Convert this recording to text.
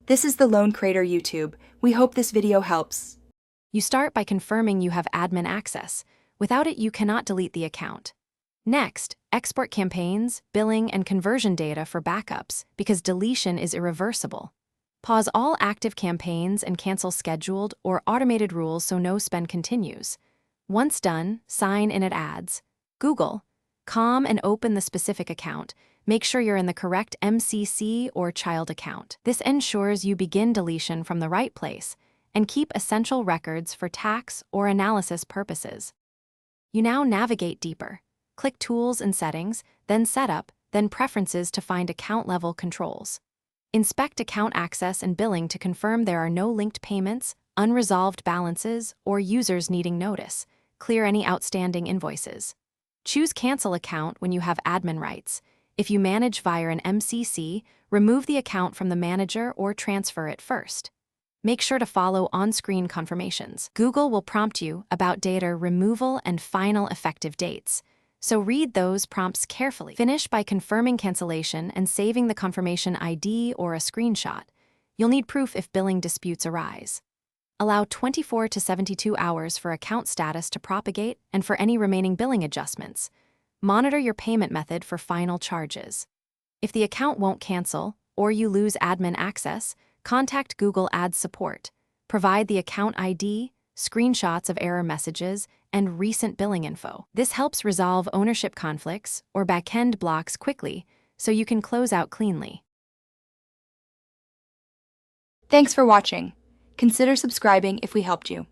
This is the Lone Creator YouTube. We hope this video helps. You start by confirming you have admin access. Without it, you cannot delete the account. Next, export campaigns, billing, and conversion data for backups, because deletion is irreversible. Pause all active campaigns and cancel scheduled or automated rules so no spend continues. Once done, sign in at ads. Google. Com and open the specific account. Make sure you're in the correct MCC or child account. This ensures you begin deletion from the right place and keep essential records for tax or analysis purposes. You now navigate deeper. Click Tools and Settings, then Setup, then Preferences to find account-level controls. Inspect account access and billing to confirm there are no linked payments, unresolved balances, or users needing notice. Clear any outstanding invoices. Choose Cancel Account when you have admin rights. If you manage via an MCC, remove the account from the manager or transfer it first. Make sure to follow on-screen confirmations. Google will prompt you about data removal and final effective dates, so read those prompts carefully. Finish by confirming cancellation and saving the confirmation ID or a screenshot. You'll need proof if billing disputes arise. Allow 24 to 72 hours for account status to propagate and for any remaining billing adjustments. Monitor your payment method for final charges. If the account won't cancel or you lose admin access, contact Google Ads support. Provide the account ID, screenshots of error messages, and recent billing info. This helps resolve ownership conflicts or back-end blocks quickly so you can close out cleanly. Thanks for watching. Consider subscribing if we helped you.